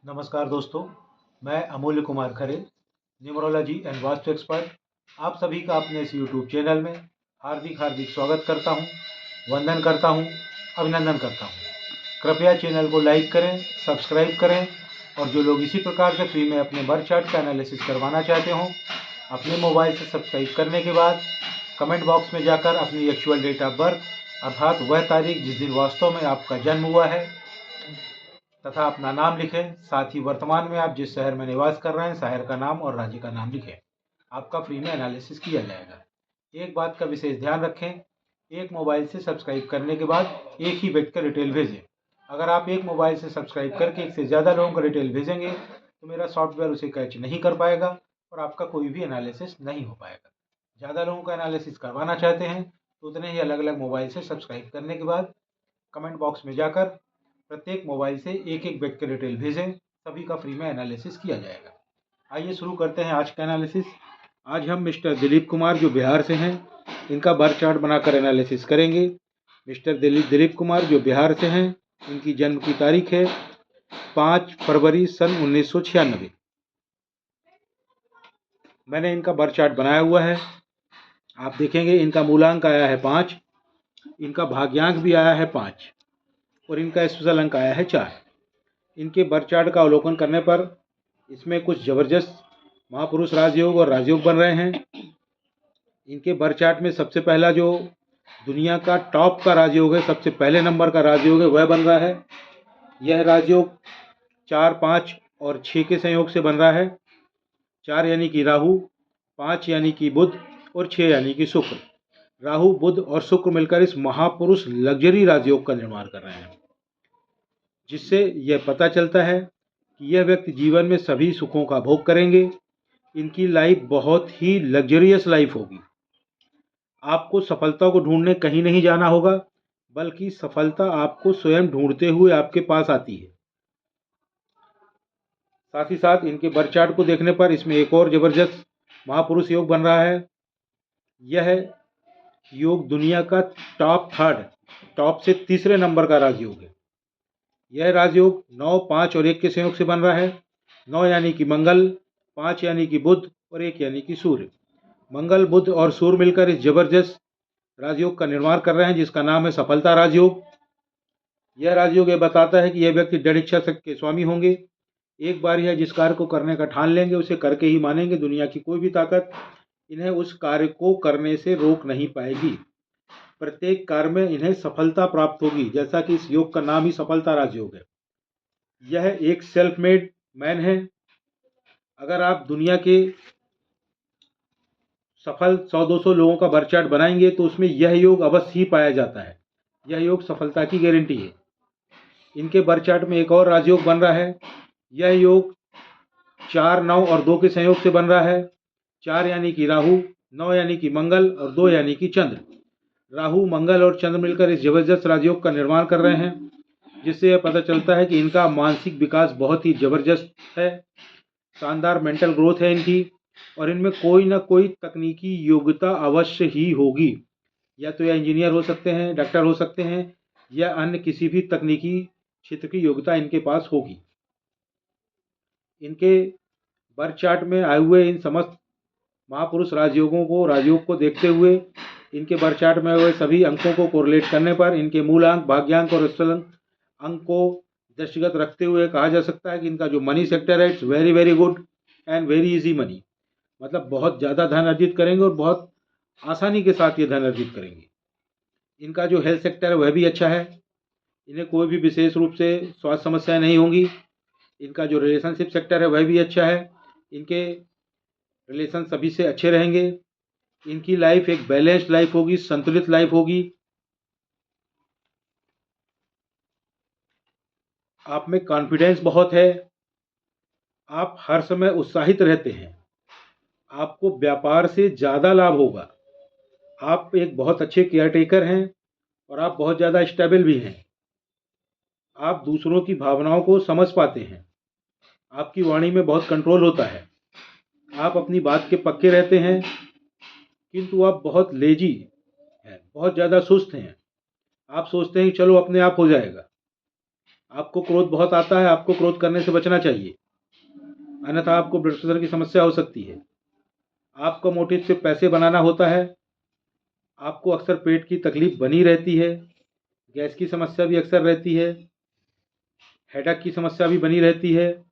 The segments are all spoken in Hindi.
नमस्कार दोस्तों, मैं अमूल्य Kumar Khare, numerology and vastu expert, आप सभी का अपने इस यूट्यूब चैनल में हार्दिक हार्दिक स्वागत करता हूं, वंदन करता हूं, अभिनंदन करता हूं। कृपया चैनल को लाइक करें, सब्सक्राइब करें और जो लोग इसी प्रकार से फ्री में अपने बर्थ चार्ट का एनालिसिस करवाना चाहते हों, अपने मोबाइल से सब्सक्राइब करने के बाद कमेंट बॉक्स में जाकर अपनी एक्चुअल डेट ऑफ बर्थ अर्थात वह तारीख जिस दिन वास्तव में आपका जन्म हुआ है तथा अपना नाम लिखें। साथ ही वर्तमान में आप जिस शहर में निवास कर रहे हैं, शहर का नाम और राज्य का नाम लिखें। आपका फ्री में एनालिसिस किया जाएगा। एक बात का विशेष ध्यान रखें, एक मोबाइल से सब्सक्राइब करने के बाद एक ही व्यक्ति का डिटेल भेजें। अगर आप एक मोबाइल से सब्सक्राइब करके एक से ज़्यादा लोगों का डिटेल भेजेंगे तो मेरा सॉफ्टवेयर उसे कैच नहीं कर पाएगा और आपका कोई भी एनालिसिस नहीं हो पाएगा। ज़्यादा लोगों का एनालिसिस करवाना चाहते हैं तो उतने ही अलग अलग मोबाइल से सब्सक्राइब करने के बाद कमेंट बॉक्स में जाकर प्रत्येक मोबाइल से एक एक व्यक्ति का डिटेल भेजें, सभी का फ्री में एनालिसिस किया जाएगा। आइए शुरू करते हैं आज का एनालिसिस। आज हम मिस्टर दिलीप कुमार जो बिहार से हैं, इनका बर्थ चार्ट बनाकर एनालिसिस करेंगे। मिस्टर दिलीप कुमार जो बिहार से हैं, इनकी जन्म की तारीख है 5 फरवरी सन 1996। मैंने इनका बर्थ चार्ट बनाया हुआ है। आप देखेंगे इनका मूलांक आया है 5, इनका भाग्यांक भी आया है 5 और इनका स्पेशल अंक आया है 4। इनके बर्थ चार्ट का अवलोकन करने पर इसमें कुछ ज़बरदस्त महापुरुष राजयोग और राजयोग बन रहे हैं। इनके बर्थ चार्ट में सबसे पहला जो दुनिया का टॉप का राजयोग है, सबसे पहले नंबर का राजयोग है, वह बन रहा है। यह राजयोग 4, 5 और 6 के संयोग से बन रहा है। 4 यानी कि राहु, 5 यानी कि बुध और 6 यानी कि शुक्र। राहु, बुध और शुक्र मिलकर इस महापुरुष लग्जरी राजयोग का निर्माण कर रहे हैं, जिससे यह पता चलता है कि यह व्यक्ति जीवन में सभी सुखों का भोग करेंगे। इनकी लाइफ बहुत ही लग्जरियस लाइफ होगी। आपको सफलता को ढूंढने कहीं नहीं जाना होगा, बल्कि सफलता आपको स्वयं ढूंढते हुए आपके पास आती है। साथ ही साथ इनके बर्थ चार्ट को देखने पर इसमें एक और जबरदस्त महापुरुष योग बन रहा है। यह योग दुनिया का टॉप से तीसरे नंबर का राजयोग है। यह राजयोग 9, 5 और 1 के संयोग से बन रहा है। 9 यानी कि मंगल, 5 यानी कि बुध और 1 यानी कि सूर्य। मंगल, बुध और सूर्य मिलकर इस जबरदस्त राजयोग का निर्माण कर रहे हैं, जिसका नाम है सफलता राजयोग। यह राजयोग ये बताता है कि यह व्यक्ति दृढ़ इच्छा शक्ति के स्वामी होंगे। एक बार यह जिस कार्य को करने का ठान लेंगे उसे करके ही मानेंगे। दुनिया की कोई भी ताकत इन्हें उस कार्य को करने से रोक नहीं पाएगी। प्रत्येक कार्य में इन्हें सफलता प्राप्त होगी, जैसा कि इस योग का नाम ही सफलता राजयोग है। यह एक सेल्फ मेड मैन है। अगर आप दुनिया के सफल 100-200 लोगों का बर्थ चार्ट बनाएंगे तो उसमें यह योग अवश्य ही पाया जाता है। यह योग सफलता की गारंटी है। इनके बर्थ चार्ट में एक और राजयोग बन रहा है। यह योग 4, 9 और 2 के संयोग से बन रहा है। 4 यानी कि राहु, 9 यानी कि मंगल और 2 यानी कि चंद्र। राहु, मंगल और चंद्र मिलकर इस जबरदस्त राजयोग का निर्माण कर रहे हैं, जिससे यह पता चलता है कि इनका मानसिक विकास बहुत ही जबरदस्त है। शानदार मेंटल ग्रोथ है इनकी और इनमें कोई ना कोई तकनीकी योग्यता अवश्य ही होगी। या तो यह इंजीनियर हो सकते हैं, डॉक्टर हो सकते हैं, या अन्य किसी भी तकनीकी क्षेत्र की योग्यता इनके पास होगी। इनके बर्थ चार्ट में आए हुए इन समस्त महापुरुष राजयोग को देखते हुए इनके बर्थ चार्ट में हुए सभी अंकों को कोरिलेट करने पर इनके मूलांक, भाग्यांक और स्पेशल अंक को दृष्टिगत रखते हुए कहा जा सकता है कि इनका जो मनी सेक्टर है it's very very good and very easy money. मतलब बहुत ज़्यादा धन अर्जित करेंगे और बहुत आसानी के साथ ये धन अर्जित करेंगे। इनका जो हेल्थ सेक्टर है वह भी अच्छा है। इन्हें कोई भी विशेष रूप से स्वास्थ्य समस्याएं नहीं होंगी। इनका जो रिलेशनशिप सेक्टर है वह भी अच्छा है। इनके रिलेशन सभी से अच्छे रहेंगे। इनकी लाइफ एक बैलेंस्ड लाइफ होगी, संतुलित लाइफ होगी। आप में कॉन्फिडेंस बहुत है। आप हर समय उत्साहित रहते हैं। आपको व्यापार से ज़्यादा लाभ होगा। आप एक बहुत अच्छे केयर टेकर हैं और आप बहुत ज़्यादा स्टेबल भी हैं। आप दूसरों की भावनाओं को समझ पाते हैं। आपकी वाणी में बहुत कंट्रोल होता है। आप अपनी बात के पक्के रहते हैं, किंतु आप बहुत लेजी हैं, बहुत ज़्यादा सुस्त हैं। आप सोचते हैं कि चलो अपने आप हो जाएगा। आपको क्रोध बहुत आता है, आपको क्रोध करने से बचना चाहिए, अन्यथा आपको ब्लड प्रेशर की समस्या हो सकती है। आपका मोटिव सिर्फ पैसे बनाना होता है। आपको अक्सर पेट की तकलीफ बनी रहती है, गैस की समस्या भी अक्सर रहती है, हेडेक की समस्या भी बनी रहती है।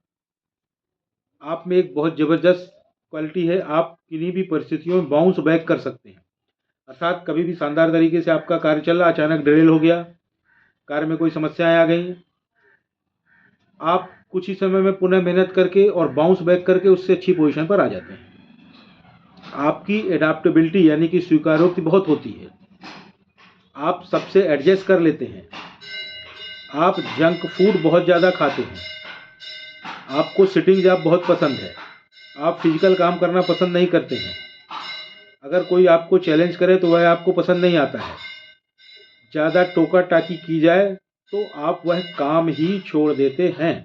आप में एक बहुत ज़बरदस्त क्वालिटी है, आप किन्हीं भी परिस्थितियों में बाउंस बैक कर सकते हैं। अर्थात कभी भी शानदार तरीके से आपका कार्य चल रहा, अचानक डिरेल हो गया, कार्य में कोई समस्याएं आ गई, आप कुछ ही समय में पुनः मेहनत करके और बाउंस बैक करके उससे अच्छी पोजीशन पर आ जाते हैं। आपकी एडाप्टेबिलिटी यानी कि स्वीकारोक्ति बहुत होती है, आप सबसे एडजस्ट कर लेते हैं। आप जंक फूड बहुत ज़्यादा खाते हैं, आपको सिटिंग जॉब बहुत पसंद है, आप फिजिकल काम करना पसंद नहीं करते हैं। अगर कोई आपको चैलेंज करे तो वह आपको पसंद नहीं आता है। ज़्यादा टोका टाकी की जाए तो आप वह काम ही छोड़ देते हैं।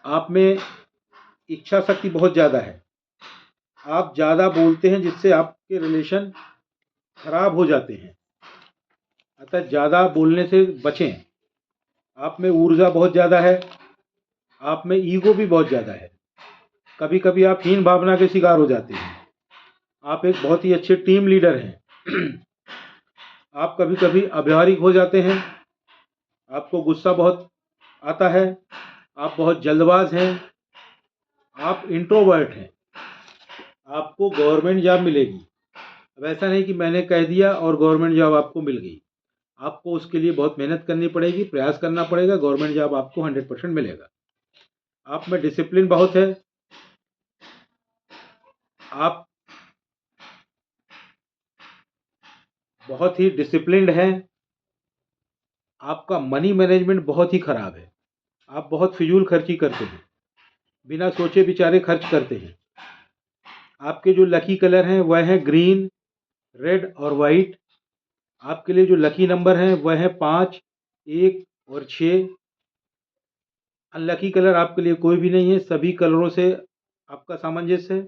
आप में इच्छा शक्ति बहुत ज़्यादा है, आप ज़्यादा बोलते हैं जिससे आपके रिलेशन खराब हो जाते हैं, अतः ज़्यादा बोलने से बचें। आप में ऊर्जा बहुत ज़्यादा है, आप में ईगो भी बहुत ज़्यादा है, कभी कभी आप हीन भावना के शिकार हो जाते हैं। आप एक बहुत ही अच्छे टीम लीडर हैं। आप कभी कभी अव्यावहारिक हो जाते हैं, आपको गुस्सा बहुत आता है, आप बहुत जल्दबाज हैं, आप इंट्रोवर्ट हैं। आपको गवर्नमेंट जॉब मिलेगी। अब ऐसा नहीं कि मैंने कह दिया और गवर्नमेंट जॉब आपको मिल गई, आपको उसके लिए बहुत मेहनत करनी पड़ेगी, प्रयास करना पड़ेगा, गवर्नमेंट जॉब आपको 100% मिलेगा। आप में डिसिप्लिन बहुत है, आप बहुत ही डिसिप्लिन्ड हैं। आपका मनी मैनेजमेंट बहुत ही खराब है, आप बहुत फिजूल खर्ची करते हैं, बिना सोचे विचारे खर्च करते हैं। आपके जो लकी कलर हैं वह हैं ग्रीन, रेड और वाइट। आपके लिए जो लकी नंबर हैं वह है 5, 1 और 6। अनलकी कलर आपके लिए कोई भी नहीं है, सभी कलरों से आपका सामंजस्य है।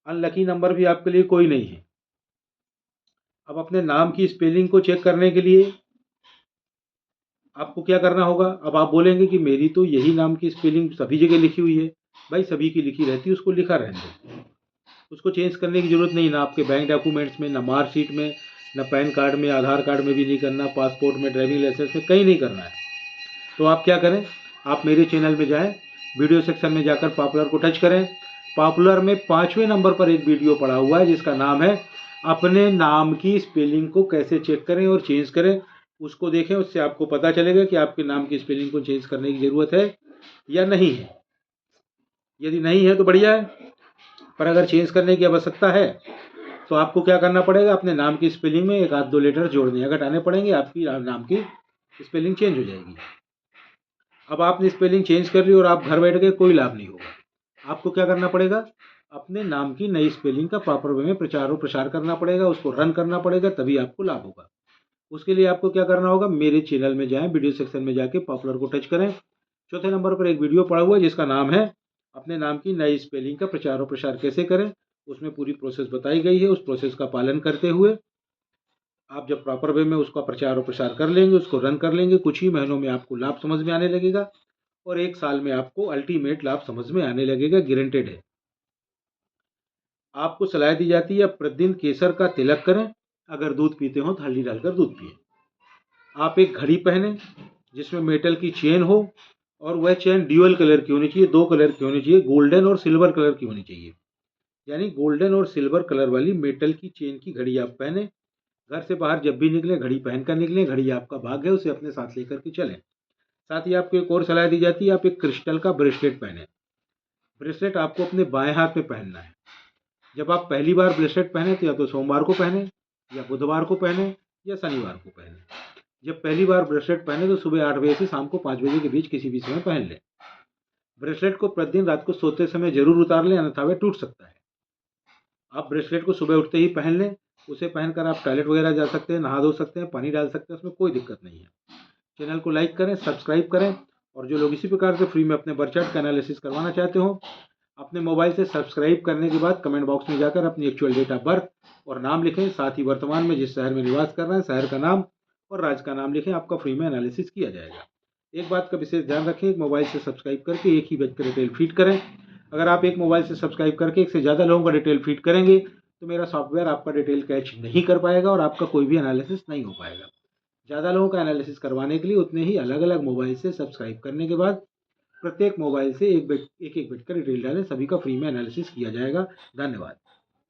अनलकी नंबर भी आपके लिए कोई नहीं है। अब अपने नाम की स्पेलिंग को चेक करने के लिए आपको क्या करना होगा। अब आप बोलेंगे कि मेरी तो यही नाम की स्पेलिंग सभी जगह लिखी हुई है। भाई सभी की लिखी रहती है, उसको लिखा रहने दो, उसको चेंज करने की ज़रूरत नहीं, ना आपके बैंक डॉक्यूमेंट्स में, ना मार्कशीट में, ना पैन कार्ड में, आधार कार्ड में भी नहीं करना, पासपोर्ट में, ड्राइविंग लाइसेंस में, कहीं नहीं करना है। तो आप क्या करें, आप मेरे चैनल में जाएं, वीडियो सेक्शन में जाकर पॉपुलर को टच करें। पॉपुलर में 5वें नंबर पर एक वीडियो पड़ा हुआ है जिसका नाम है अपने नाम की स्पेलिंग को कैसे चेक करें और चेंज करें। उसको देखें, उससे आपको पता चलेगा कि आपके नाम की स्पेलिंग को चेंज करने की ज़रूरत है या नहीं है। यदि नहीं है तो बढ़िया है, पर अगर चेंज करने की आवश्यकता है तो आपको क्या करना पड़ेगा, अपने नाम की स्पेलिंग में 1-2 लेटर जोड़ने या घटाने पड़ेंगे, आपकी नाम की स्पेलिंग चेंज हो जाएगी। अब आपने स्पेलिंग चेंज कर ली और आप घर बैठ गए, कोई लाभ नहीं होगा। आपको क्या करना पड़ेगा, अपने नाम की नई स्पेलिंग का प्रॉपर वे में प्रचार और प्रसार करना पड़ेगा, उसको रन करना पड़ेगा, तभी आपको लाभ होगा। उसके लिए आपको क्या करना होगा, मेरे चैनल में जाएं, वीडियो सेक्शन में जाके पॉपुलर को टच करें। चौथे नंबर पर एक वीडियो पड़ा हुआ है जिसका नाम है अपने नाम की नई स्पेलिंग का प्रचार और प्रसार कैसे करें। उसमें पूरी प्रोसेस बताई गई है। उस प्रोसेस का पालन करते हुए आप जब प्रॉपर वे में उसका प्रचार और प्रसार कर लेंगे, उसको रन कर लेंगे, कुछ ही महीनों में आपको लाभ समझ में आने लगेगा और 1 साल में आपको अल्टीमेट लाभ समझ में आने लगेगा, गारंटेड है। आपको सलाह दी जाती है प्रतिदिन केसर का तिलक करें, अगर दूध पीते हो तो हल्दी डालकर दूध पिए। आप एक घड़ी पहने जिसमें मेटल की चेन हो और वह चेन ड्यूअल कलर की होनी चाहिए, 2 कलर की होनी चाहिए, गोल्डन और सिल्वर कलर की होनी चाहिए। यानी गोल्डन और सिल्वर कलर वाली मेटल की चेन की घड़ी आप पहने। घर से बाहर जब भी निकले घड़ी पहनकर निकलें, घड़ी आपका भाग्य है, उसे अपने साथ लेकर के चलें। साथ ही आपको एक और सलाह दी जाती है, आप एक क्रिस्टल का ब्रेसलेट पहने। ब्रेसलेट आपको अपने बाएं हाथ में पहनना है। जब आप पहली बार ब्रेसलेट पहने तो या तो सोमवार को पहने, या बुधवार को पहने, या शनिवार को पहने। जब पहली बार ब्रेसलेट पहने तो सुबह 8 बजे से शाम को 5 बजे के बीच किसी भी समय पहन लें। ब्रेसलेट को प्रतिदिन रात को सोते समय जरूर उतार लें, अन्यथा वह टूट सकता है। आप ब्रेसलेट को सुबह उठते ही पहन लें। उसे पहनकर आप टॉयलेट वगैरह जा सकते हैं, नहा धो सकते हैं, पानी डाल सकते हैं, उसमें कोई दिक्कत नहीं है। चैनल को लाइक करें, सब्सक्राइब करें, और जो लोग इसी प्रकार से फ्री में अपने बर्थ चार्ट का एनालिसिस करवाना चाहते हो, अपने मोबाइल से सब्सक्राइब करने के बाद कमेंट बॉक्स में जाकर अपनी एक्चुअल डेट ऑफ बर्थ और नाम लिखें। साथ ही वर्तमान में जिस शहर में निवास कर रहे हैं, शहर का नाम और राज्य का नाम लिखें, आपका फ्री में एनालिसिस किया जाएगा। एक बात का विशेष ध्यान रखें, एक मोबाइल से सब्सक्राइब करके एक ही व्यक्ति का डिटेल फीड करें। अगर आप एक मोबाइल से सब्सक्राइब करके एक से ज़्यादा लोगों का डिटेल फीड करेंगे तो मेरा सॉफ्टवेयर आपका डिटेल कैच नहीं कर पाएगा और आपका कोई भी एनालिसिस नहीं हो पाएगा। ज़्यादा लोगों का एनालिसिस करवाने के लिए उतने ही अलग अलग मोबाइल से सब्सक्राइब करने के बाद प्रत्येक मोबाइल से एक एक व्यक्ति का डिटेल डालें, सभी का फ्री में एनालिसिस किया जाएगा। धन्यवाद।